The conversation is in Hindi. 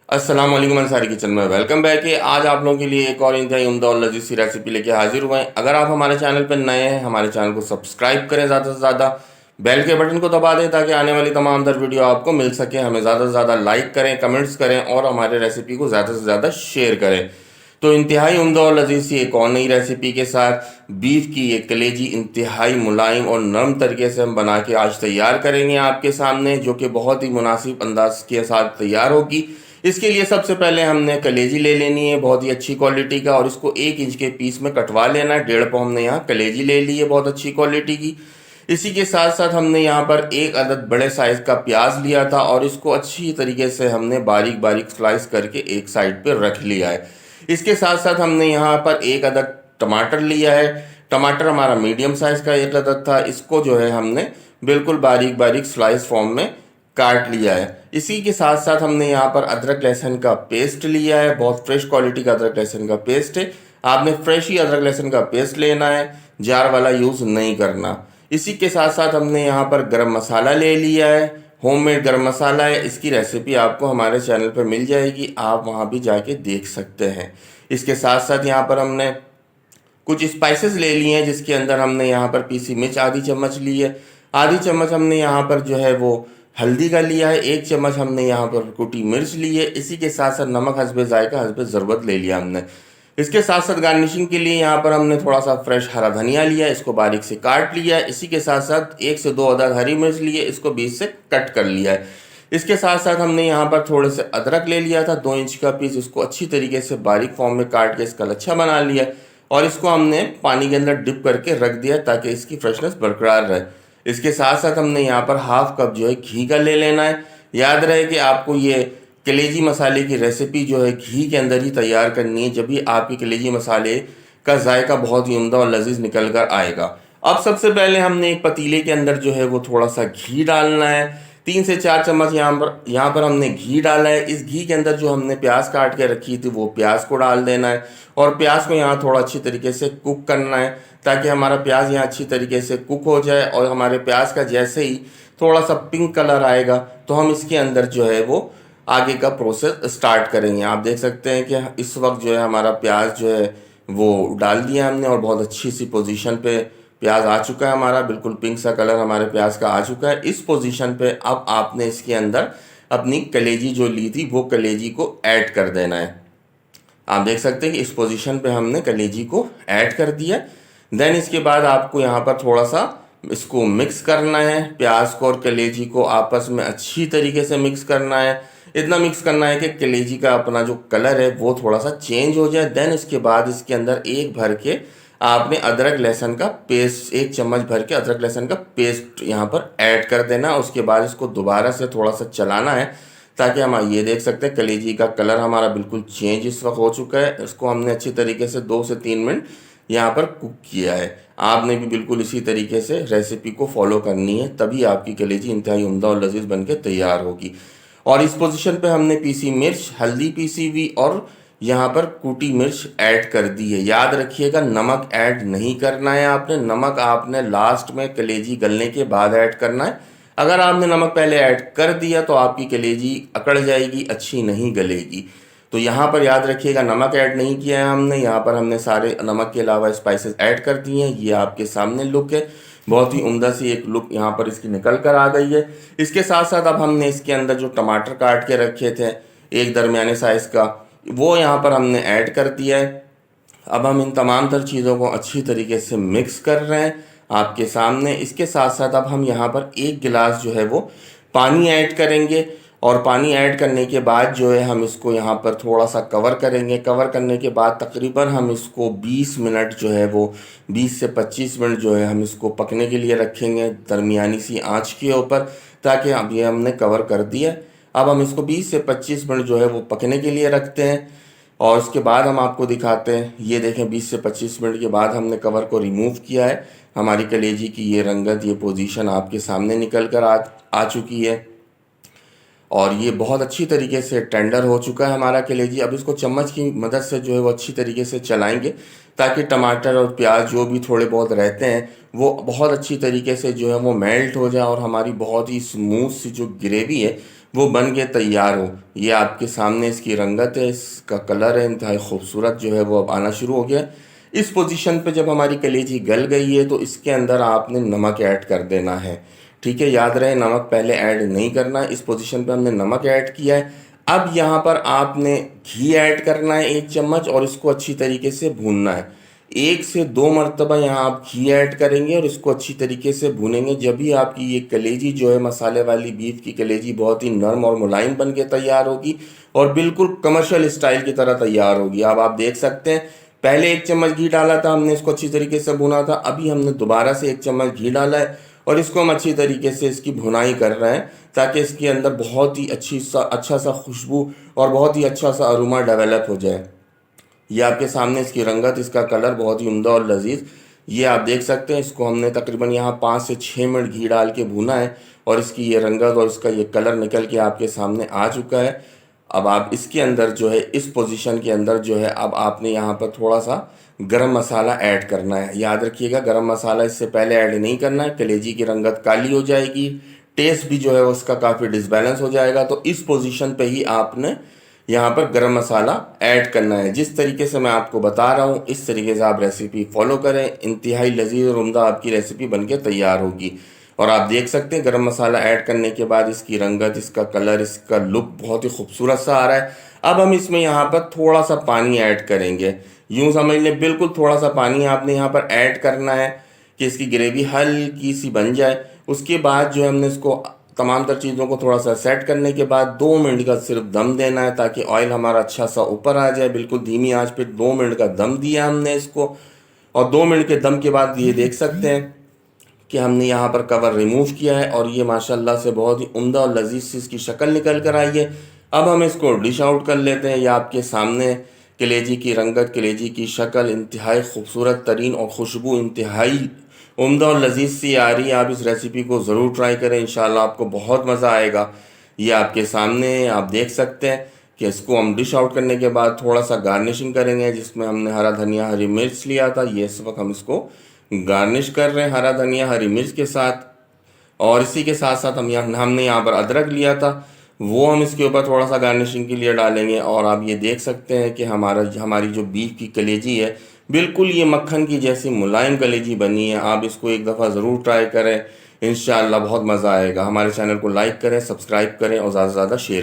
अस्सलाम वालेकुम अंसारी किचन में वेलकम बैक है। आज आप लोगों के लिए एक और इंतहाई उम्दा और लजीज सी रेसिपी लेके हाजिर हुए हैं। अगर आप हमारे चैनल पर नए हैं, हमारे चैनल को सब्सक्राइब करें, ज़्यादा से ज़्यादा बेल के बटन को दबा दें ताकि आने वाली तमाम दर वीडियो आपको मिल सके। हमें ज़्यादा से ज़्यादा लाइक करें, कमेंट्स करें और हमारे रेसिपी को ज़्यादा से ज़्यादा शेयर करें। तो इंतहाई उम्दा और लजीज सी एक और नई रेसिपी के साथ बीफ की ये कलेजी इंतहाई मुलायम और नरम तरीके से हम बना के आज तैयार करेंगे आपके सामने, जो कि बहुत ही मुनासिब अंदाज के साथ तैयार होगी। इसके लिए सबसे पहले हमने कलेजी ले लेनी है बहुत ही अच्छी क्वालिटी का, और इसको 1 इंच के पीस में कटवा लेना है। 1.5 पाव हमने यहाँ कलेजी ले ली है बहुत अच्छी क्वालिटी की। इसी के साथ साथ हमने यहाँ पर एक अदद बड़े साइज का प्याज लिया था और इसको अच्छी तरीके से हमने बारीक बारीक स्लाइस करके एक साइड पे रख लिया है। इसके साथ साथ हमने यहाँ पर एक अदद टमाटर लिया है। टमाटर हमारा मीडियम साइज का एक अदद था। इसको जो है हमने बिल्कुल बारीक बारीक स्लाइस फॉर्म में काट लिया है। इसी के साथ साथ हमने यहाँ पर अदरक लहसुन का पेस्ट लिया है। बहुत फ्रेश क्वालिटी का अदरक लहसुन का पेस्ट है। आपने फ्रेश ही अदरक लहसुन का पेस्ट लेना है, जार वाला यूज़ नहीं करना। इसी के साथ साथ हमने यहाँ पर गरम मसाला ले लिया है। होममेड गरम मसाला है। इसकी रेसिपी आपको हमारे चैनल पर मिल जाएगी, आप वहाँ भी जाके देख सकते हैं। इसके साथ साथ यहाँ पर हमने कुछ स्पाइसेस ले लिए हैं, जिसके अंदर हमने यहाँ पर पीसी मिर्च आधी चम्मच ली है। आधी चम्मच हमने यहाँ पर जो है वो हल्दी का लिया है। 1 चम्मच हमने यहाँ पर कुटी मिर्च ली है। इसी के साथ साथ नमक हस्बे जायका हस्बे ज़रूरत ले लिया हमने। इसके साथ साथ गार्निशिंग के लिए यहाँ पर हमने थोड़ा सा फ्रेश हरा धनिया लिया, इसको बारीक से काट लिया है। इसी के साथ साथ 1 से 2 अदद हरी मिर्च लिए, इसको बीच से कट कर लिया है। इसके साथ साथ हमने यहाँ पर थोड़े से अदरक ले लिया था 2 इंच का पीस, इसको अच्छी तरीके से बारीक फॉर्म में काट के इसका लच्छा बना लिया और इसको हमने पानी के अंदर डिप करके रख दिया ताकि इसकी फ्रेशनेस बरकरार रहे। इसके साथ साथ हमने यहाँ पर हाफ कप जो है घी का ले लेना है। याद रहे कि आपको ये कलेजी मसाले की रेसिपी जो है घी के अंदर ही तैयार करनी है, जब भी आपकी कलेजी मसाले का जायका बहुत ही उम्दा और लजीज निकल कर आएगा। अब सबसे पहले हमने एक पतीले के अंदर जो है वो थोड़ा सा घी डालना है। 3 से 4 चम्मच यहाँ पर हमने घी डाला है। इस घी के अंदर जो हमने प्याज काट के रखी थी वो प्याज को डाल देना है और प्याज को यहाँ थोड़ा अच्छी तरीके से कुक करना है ताकि हमारा प्याज यहाँ अच्छी तरीके से कुक हो जाए। और हमारे प्याज का जैसे ही थोड़ा सा पिंक कलर आएगा तो हम इसके अंदर जो है वो आगे का प्रोसेस स्टार्ट करेंगे। आप देख सकते हैं कि इस वक्त जो है हमारा प्याज जो है वो डाल दिया हमने और बहुत अच्छी सी पोजीशन पे प्याज आ चुका है हमारा, बिल्कुल पिंक सा कलर हमारे प्याज का आ चुका है। इस पोजीशन पे अब आपने इसके अंदर अपनी कलेजी जो ली थी वो कलेजी को ऐड कर देना है। आप देख सकते हैं कि इस पोजीशन पे हमने कलेजी को ऐड कर दिया। देन इसके बाद आपको यहाँ पर थोड़ा सा इसको मिक्स करना है। प्याज को और कलेजी को आपस में अच्छी तरीके से मिक्स करना है। इतना मिक्स करना है कि कलेजी का अपना जो कलर है वो थोड़ा सा चेंज हो जाए। देन इसके बाद इसके अंदर एक भर के आपने अदरक लहसुन का पेस्ट, 1 चम्मच भर के अदरक लहसुन का पेस्ट यहाँ पर ऐड कर देना। उसके बाद इसको दोबारा से थोड़ा सा चलाना है ताकि हम ये देख सकते हैं कलेजी का कलर हमारा बिल्कुल चेंज इस वक्त हो चुका है। इसको हमने अच्छी तरीके से 2 से 3 मिनट यहाँ पर कुक किया है। आपने भी बिल्कुल इसी तरीके से रेसिपी को फॉलो करनी है, तभी आपकी कलेजी इंतहाई उम्दा और लजीज बन के तैयार होगी। और इस पोजीशन पे हमने पीसी मिर्च, हल्दी पीसी हुई और यहाँ पर कूटी मिर्च ऐड कर दी है। याद रखिएगा नमक ऐड नहीं करना है आपने। नमक आपने लास्ट में कलेजी गलने के बाद ऐड करना है। अगर आपने नमक पहले ऐड कर दिया तो आपकी कलेजी अकड़ जाएगी, अच्छी नहीं गलेगी। तो यहाँ पर याद रखिएगा नमक ऐड नहीं किया है हमने। यहाँ पर हमने सारे नमक के अलावा स्पाइसेस ऐड कर दिए हैं। ये आपके सामने लुक है, बहुत ही उम्दा सी एक लुक यहाँ पर इसकी निकल कर आ गई है। इसके साथ साथ अब हमने इसके अंदर जो टमाटर काट के रखे थे एक दरमियाने साइज़ का, वो यहाँ पर हमने ऐड कर दिया है। अब हम इन तमाम तर चीज़ों को अच्छी तरीके से मिक्स कर रहे हैं आपके सामने। इसके साथ साथ अब हम यहाँ पर 1 गिलास जो है वो पानी ऐड करेंगे और पानी ऐड करने के बाद जो है हम इसको यहाँ पर थोड़ा सा कवर करेंगे। कवर करने के बाद तकरीबन हम इसको 20 मिनट जो है वो 20 से 25 मिनट जो है हम इसको पकने के लिए रखेंगे दरमियानी सी आंच के ऊपर, ताकि अब ये हमने कवर कर दिया। अब हम इसको 20 से 25 मिनट जो है वो पकने के लिए रखते हैं और उसके बाद हम आपको दिखाते हैं। ये देखें 20 से 25 मिनट के बाद हमने कवर को रिमूव किया है। हमारी कलेजी की ये रंगत, ये पोजीशन आपके सामने निकल कर आ चुकी है और ये बहुत अच्छी तरीके से टेंडर हो चुका है हमारा कलेजी। अब इसको चम्मच की मदद से जो है वो अच्छी तरीके से चलाएंगे ताकि टमाटर और प्याज जो भी थोड़े बहुत रहते हैं वो बहुत अच्छी तरीके से जो है वो मेल्ट हो जाए और हमारी बहुत ही स्मूथ सी जो ग्रेवी है वो बन के तैयार हो। ये आपके सामने इसकी रंगत है, इसका कलर है, इंतहाई खूबसूरत जो है वो अब आना शुरू हो गया है। इस पोजीशन पे जब हमारी कलेजी गल गई है तो इसके अंदर आपने नमक ऐड कर देना है। ठीक है, याद रहे नमक पहले ऐड नहीं करना है। इस पोजीशन पे हमने नमक ऐड किया है। अब यहाँ पर आपने घी ऐड करना है 1 चम्मच, और इसको अच्छी तरीके से भूनना है। 1 से 2 मरतबा यहाँ आप घी ऐड करेंगे और इसको अच्छी तरीके से भूनेंगे। जब भी आपकी ये कलेजी जो है, मसाले वाली बीफ की कलेजी, बहुत ही नरम और मुलायम बन के तैयार होगी और बिल्कुल कमर्शियल स्टाइल की तरह तैयार होगी। अब आप देख सकते हैं पहले 1 चम्मच घी डाला था हमने, इसको अच्छी तरीके से भुना था। अभी हमने दोबारा से 1 चम्मच घी डाला है और इसको हम अच्छी तरीके से इसकी भुनाई कर रहे हैं, ताकि इसके अंदर बहुत ही अच्छा सा खुशबू और बहुत ही अच्छा सा अरोमा डेवलप हो जाए। ये आपके सामने इसकी रंगत, इसका कलर बहुत ही उम्दा और लजीज, ये आप देख सकते हैं। इसको हमने तकरीबन यहाँ 5 से 6 मिनट घी डाल के भुना है और इसकी ये रंगत और इसका ये कलर निकल के आपके सामने आ चुका है। अब आप इसके अंदर जो है, इस पोजीशन के अंदर जो है, अब आपने यहाँ पर थोड़ा सा गरम मसाला ऐड करना है। याद रखिएगा गरम मसाला इससे पहले ऐड नहीं करना है, कलेजी की रंगत काली हो जाएगी, टेस्ट भी जो है उसका काफ़ी डिसबैलेंस हो जाएगा। तो इस पोजीशन पे ही आपने यहाँ पर गरम मसाला ऐड करना है। जिस तरीके से मैं आपको बता रहा हूँ इस तरीके से आप रेसिपी फॉलो करें, इंतहाई लजीज और उम्दा आपकी रेसिपी बनके तैयार होगी। और आप देख सकते हैं गरम मसाला ऐड करने के बाद इसकी रंगत, इसका कलर, इसका लुक बहुत ही खूबसूरत सा आ रहा है। अब हम इसमें यहाँ पर थोड़ा सा पानी ऐड करेंगे। यूँ समझ लें बिल्कुल थोड़ा सा पानी आपने यहाँ पर ऐड करना है कि इसकी ग्रेवी हल्की सी बन जाए। उसके बाद जो है हमने इसको तमाम तर चीज़ों को थोड़ा सा सेट करने के बाद 2 मिनट का सिर्फ दम देना है, ताकि ऑयल हमारा अच्छा सा ऊपर आ जाए। बिल्कुल धीमी आंच पे 2 मिनट का दम दिया हमने इसको, और 2 मिनट के दम के बाद ये देख सकते हैं कि हमने यहाँ पर कवर रिमूव किया है और ये माशाल्लाह से बहुत ही उम्दा और लजीज सी इसकी शक्ल निकल कर आई है। अब हम इसको डिश आउट कर लेते हैं। ये आपके सामने कलेजी की रंगत, कलेजी की शक्ल इंतहाई खूबसूरत तरीन और खुशबू इंतहाई उम्दा और लजीज सी आ रही है। आप इस रेसिपी को ज़रूर ट्राई करें, इंशाल्लाह आपको बहुत मज़ा आएगा। ये आपके सामने आप देख सकते हैं कि इसको हम डिश आउट करने के बाद थोड़ा सा गार्निशिंग करेंगे, जिसमें हमने हरा धनिया, हरी मिर्च लिया था। ये इस वक्त हम इसको गार्निश कर रहे हैं हरा धनिया, हरी मिर्च के साथ। और इसी के साथ साथ हमने यहाँ पर अदरक लिया था, वो हम इसके ऊपर थोड़ा सा गार्निशिंग के लिए डालेंगे। और आप ये देख सकते हैं कि हमारी जो बीफ की कलेजी है, बिल्कुल ये मक्खन की जैसी मुलायम कलेजी बनी है। आप इसको एक दफ़ा ज़रूर ट्राई करें, इंशाअल्लाह बहुत मज़ा आएगा। हमारे चैनल को लाइक करें, सब्सक्राइब करें और ज़्यादा से ज़्यादा शेयर